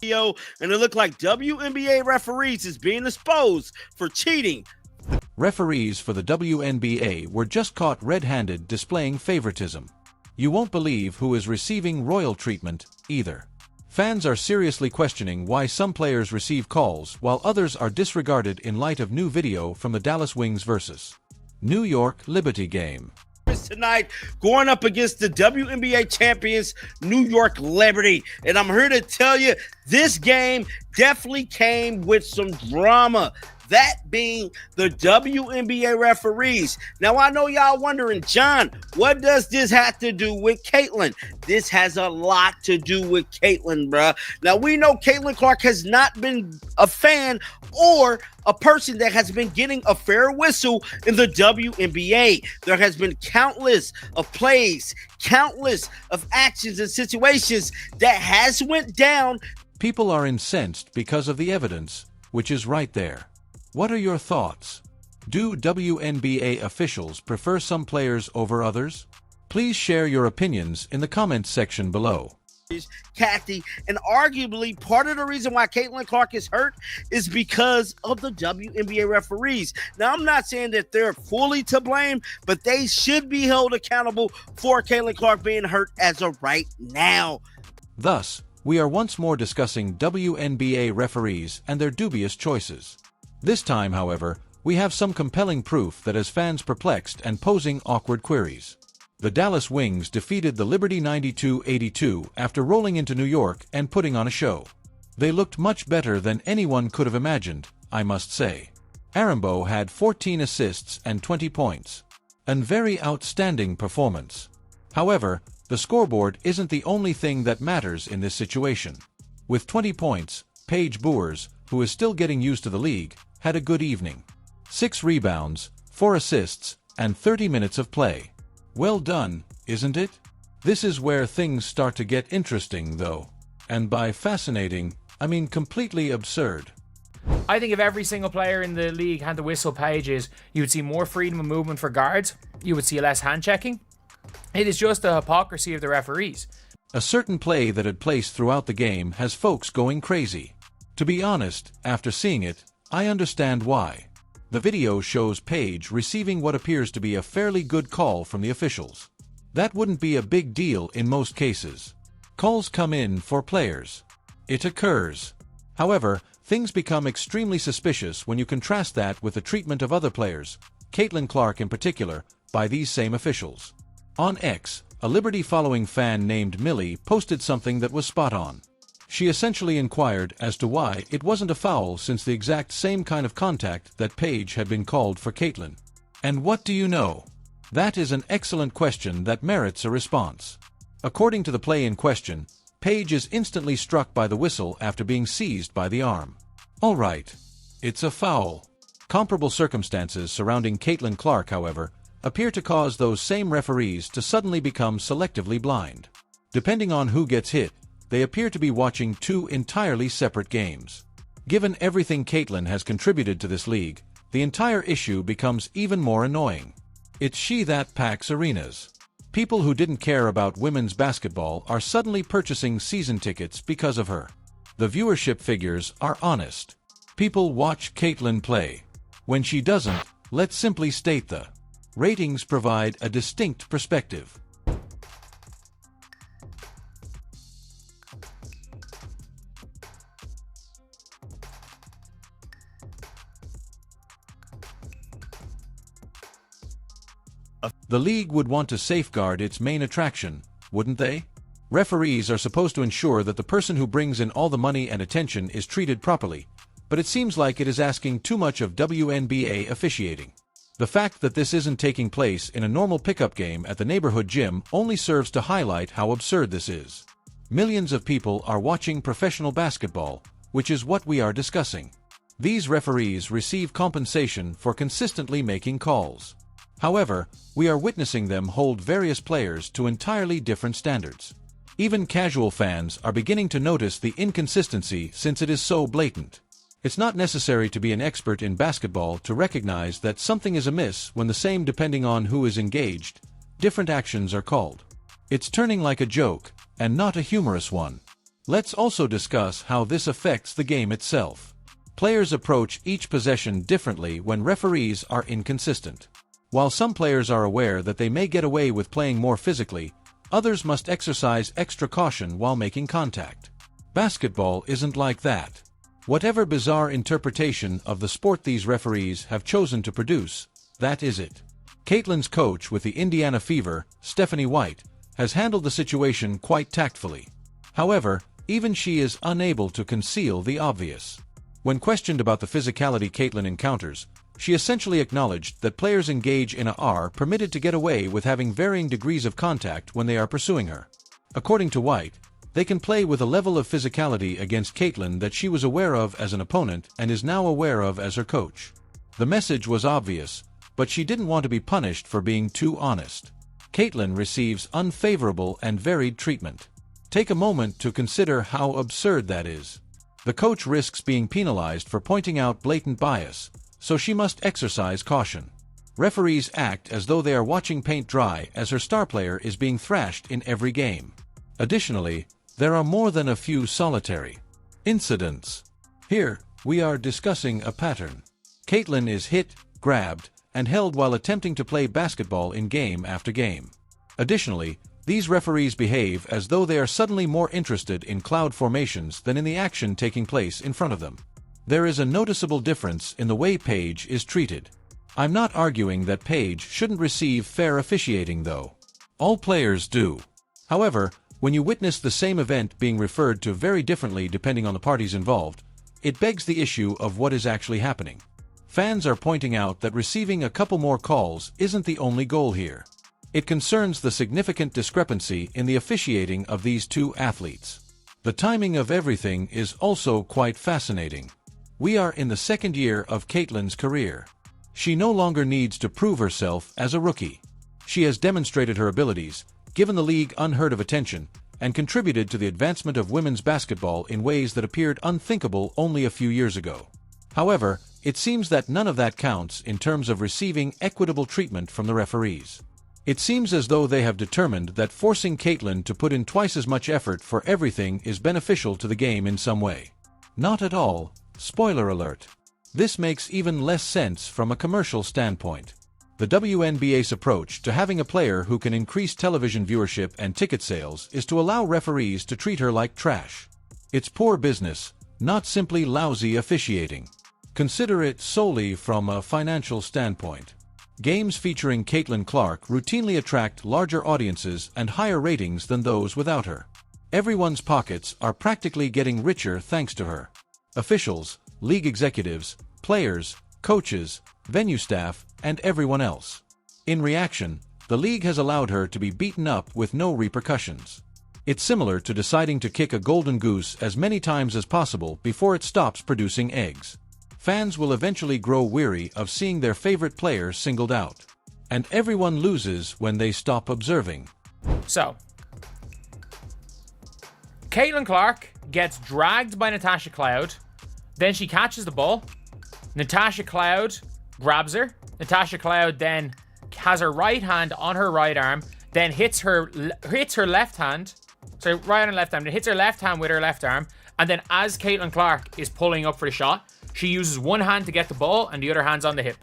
video, and it looked like WNBA referees is being exposed for cheating. Referees for the WNBA were just caught red-handed displaying favoritism. You won't believe who is receiving royal treatment, either. Fans are seriously questioning why some players receive calls while others are disregarded in light of new video from the Dallas Wings vs. New York Liberty game. Tonight, going up against the WNBA champions, New York Liberty. And I'm here to tell you, this game definitely came with some drama. That being the WNBA referees. Now, I know y'all wondering, John, what does this have to do with Caitlin? This has a lot to do with Caitlin, bruh. Now, we know Caitlin Clark has not been a fan or a person that has been getting a fair whistle in the WNBA. There has been countless of plays, countless of actions and situations that has went down. People are incensed because of the evidence, which is right there. What are your thoughts? Do WNBA officials prefer some players over others? Please share your opinions in the comments section below. Kathy, and arguably part of the reason why Caitlin Clark is hurt is because of the WNBA referees. Now, I'm not saying that they're fully to blame, but they should be held accountable for Caitlin Clark being hurt as of right now. Thus, we are once more discussing WNBA referees and their dubious choices. This time, however, we have some compelling proof that has fans perplexed and posing awkward queries. The Dallas Wings defeated the Liberty 92-82 after rolling into New York and putting on a show. They looked much better than anyone could have imagined, I must say. Arambo had 14 assists and 20 points. An very outstanding performance. However, the scoreboard isn't the only thing that matters in this situation. With 20 points, Paige Bueckers, who is still getting used to the league, had a good evening. 6 rebounds, 4 assists, and 30 minutes of play. Well done, isn't it? This is where things start to get interesting, though. And by fascinating, I mean completely absurd. I think if every single player in the league had the whistle pages, you would see more freedom of movement for guards. You would see less hand-checking. It is just the hypocrisy of the referees. A certain play that had placed throughout the game has folks going crazy. To be honest, after seeing it, I understand why. The video shows Paige receiving what appears to be a fairly good call from the officials. That wouldn't be a big deal in most cases. Calls come in for players. It occurs. However, things become extremely suspicious when you contrast that with the treatment of other players, Caitlin Clark in particular, by these same officials. On X, a Liberty-following fan named Millie posted something that was spot on. She essentially inquired as to why it wasn't a foul since the exact same kind of contact that Paige had been called for Caitlin. And what do you know? That is an excellent question that merits a response. According to the play in question, Paige is instantly struck by the whistle after being seized by the arm. All right, it's a foul. Comparable circumstances surrounding Caitlin Clark, however, appear to cause those same referees to suddenly become selectively blind. Depending on who gets hit, they appear to be watching two entirely separate games. Given everything Caitlin has contributed to this league, the entire issue becomes even more annoying. It's she that packs arenas. People who didn't care about women's basketball are suddenly purchasing season tickets because of her. The viewership figures are honest. People watch Caitlin play. When she doesn't, let's simply state the ratings provide a distinct perspective. The league would want to safeguard its main attraction, wouldn't they? Referees are supposed to ensure that the person who brings in all the money and attention is treated properly, but it seems like it is asking too much of WNBA officiating. The fact that this isn't taking place in a normal pickup game at the neighborhood gym only serves to highlight how absurd this is. Millions of people are watching professional basketball, which is what we are discussing. These referees receive compensation for consistently making calls. However, we are witnessing them hold various players to entirely different standards. Even casual fans are beginning to notice the inconsistency since it is so blatant. It's not necessary to be an expert in basketball to recognize that something is amiss when the same depending on who is engaged, different actions are called. It's turning like a joke, and not a humorous one. Let's also discuss how this affects the game itself. Players approach each possession differently when referees are inconsistent. While some players are aware that they may get away with playing more physically, others must exercise extra caution while making contact. Basketball isn't like that. Whatever bizarre interpretation of the sport these referees have chosen to produce, that is it. Caitlin's coach with the Indiana Fever, Stephanie White, has handled the situation quite tactfully. However, even she is unable to conceal the obvious. When questioned about the physicality Caitlin encounters, she essentially acknowledged that players engage in are permitted to get away with having varying degrees of contact when they are pursuing her. According to White, they can play with a level of physicality against Caitlin that she was aware of as an opponent and is now aware of as her coach. The message was obvious, but she didn't want to be punished for being too honest. Caitlin receives unfavorable and varied treatment. Take a moment to consider how absurd that is. The coach risks being penalized for pointing out blatant bias, so she must exercise caution. Referees act as though they are watching paint dry as her star player is being thrashed in every game. Additionally, there are more than a few solitary incidents. Here, we are discussing a pattern. Caitlin is hit, grabbed, and held while attempting to play basketball in game after game. Additionally, these referees behave as though they are suddenly more interested in cloud formations than in the action taking place in front of them. There is a noticeable difference in the way Paige is treated. I'm not arguing that Paige shouldn't receive fair officiating though. All players do. However, when you witness the same event being referred to very differently depending on the parties involved, it begs the issue of what is actually happening. Fans are pointing out that receiving a couple more calls isn't the only goal here. It concerns the significant discrepancy in the officiating of these two athletes. The timing of everything is also quite fascinating. We are in the second year of Caitlin's career. She no longer needs to prove herself as a rookie. She has demonstrated her abilities, given the league unheard of attention, and contributed to the advancement of women's basketball in ways that appeared unthinkable only a few years ago. However, it seems that none of that counts in terms of receiving equitable treatment from the referees. It seems as though they have determined that forcing Caitlin to put in twice as much effort for everything is beneficial to the game in some way. Not at all. Spoiler alert. This makes even less sense from a commercial standpoint. The WNBA's approach to having a player who can increase television viewership and ticket sales is to allow referees to treat her like trash. It's poor business, not simply lousy officiating. Consider it solely from a financial standpoint. Games featuring Caitlin Clark routinely attract larger audiences and higher ratings than those without her. Everyone's pockets are practically getting richer thanks to her. Officials, league executives, players, coaches, venue staff, and everyone else. In reaction, the league has allowed her to be beaten up with no repercussions. It's similar to deciding to kick a golden goose as many times as possible before it stops producing eggs. Fans will eventually grow weary of seeing their favorite player singled out. And everyone loses when they stop observing. So, Caitlin Clark gets dragged by Natasha Cloud. Then she catches the ball. Natasha Cloud grabs her. Natasha Cloud then has her right hand on her right arm, then hits her left hand. So right and left arm. Then hits her left hand with her left arm. And then as Caitlin Clark is pulling up for the shot, she uses one hand to get the ball and the other hand's on the hip.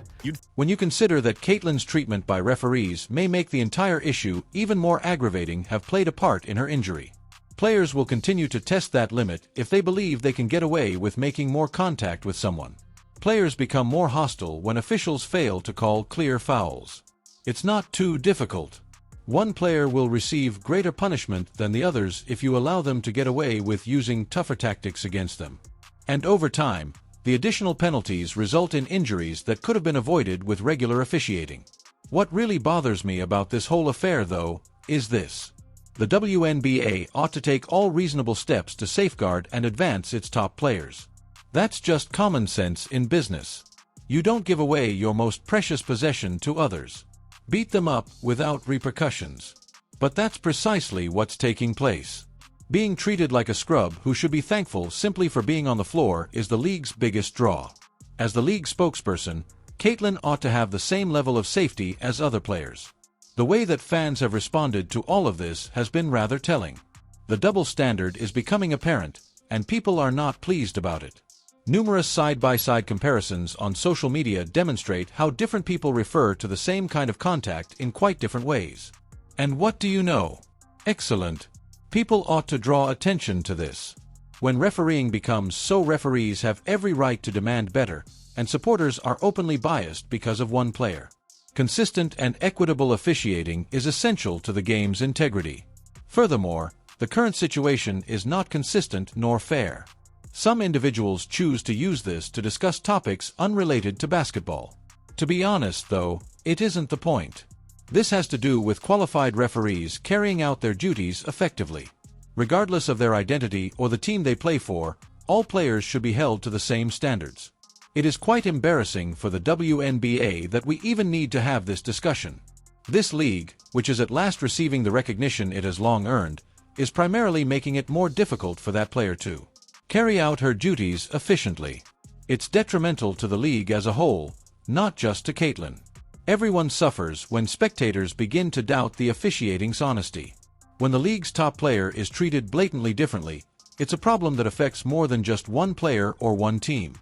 When you consider that Caitlin's treatment by referees may make the entire issue even more aggravating have played a part in her injury. Players will continue to test that limit if they believe they can get away with making more contact with someone. Players become more hostile when officials fail to call clear fouls. It's not too difficult. One player will receive greater punishment than the others if you allow them to get away with using tougher tactics against them. And over time, the additional penalties result in injuries that could have been avoided with regular officiating. What really bothers me about this whole affair, though, is this. The WNBA ought to take all reasonable steps to safeguard and advance its top players. That's just common sense in business. You don't give away your most precious possession to others. Beat them up without repercussions. But that's precisely what's taking place. Being treated like a scrub who should be thankful simply for being on the floor is the league's biggest draw. As the league spokesperson, Caitlin ought to have the same level of safety as other players. The way that fans have responded to all of this has been rather telling. The double standard is becoming apparent, and people are not pleased about it. Numerous side-by-side comparisons on social media demonstrate how different people refer to the same kind of contact in quite different ways. And what do you know? Excellent. People ought to draw attention to this. When refereeing becomes so, referees have every right to demand better, and supporters are openly biased because of one player. Consistent and equitable officiating is essential to the game's integrity. Furthermore, the current situation is not consistent nor fair. Some individuals choose to use this to discuss topics unrelated to basketball. To be honest, though, it isn't the point. This has to do with qualified referees carrying out their duties effectively. Regardless of their identity or the team they play for, all players should be held to the same standards. It is quite embarrassing for the WNBA that we even need to have this discussion. This league, which is at last receiving the recognition it has long earned, is primarily making it more difficult for that player to carry out her duties efficiently. It's detrimental to the league as a whole, not just to Caitlin. Everyone suffers when spectators begin to doubt the officiating's honesty. When the league's top player is treated blatantly differently, it's a problem that affects more than just one player or one team.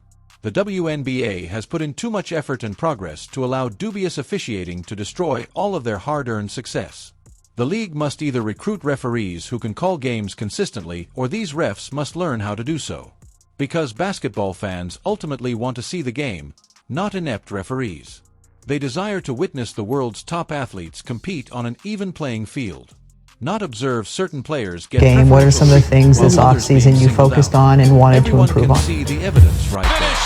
The WNBA has put in too much effort and progress to allow dubious officiating to destroy all of their hard-earned success. The league must either recruit referees who can call games consistently, or these refs must learn how to do so. Because basketball fans ultimately want to see the game, not inept referees. They desire to witness the world's top athletes compete on an even playing field. Not observe certain players get game. What are some of the things this offseason you focused on and wanted to improve on? Everyone can see the evidence right there.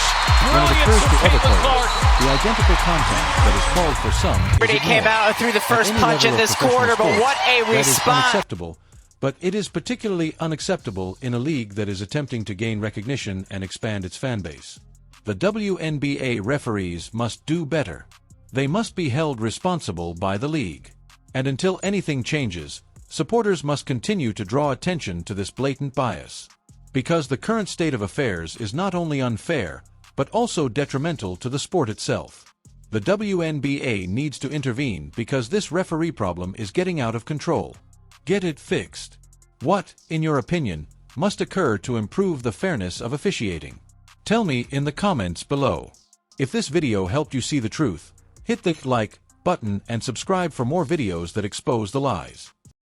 When it occurs to other players, the identical contact that is called for some is came out through the first punch in this quarter, but what a response! That is response! unacceptable, but it is particularly unacceptable in a league that is attempting to gain recognition and expand its fan base. The WNBA referees must do better. They must be held responsible by the league. And until anything changes, supporters must continue to draw attention to this blatant bias. Because the current state of affairs is not only unfair, but also detrimental to the sport itself. The WNBA needs to intervene because this referee problem is getting out of control. Get it fixed. What, in your opinion, must occur to improve the fairness of officiating? Tell me in the comments below. If this video helped you see the truth, hit the like button and subscribe for more videos that expose the lies.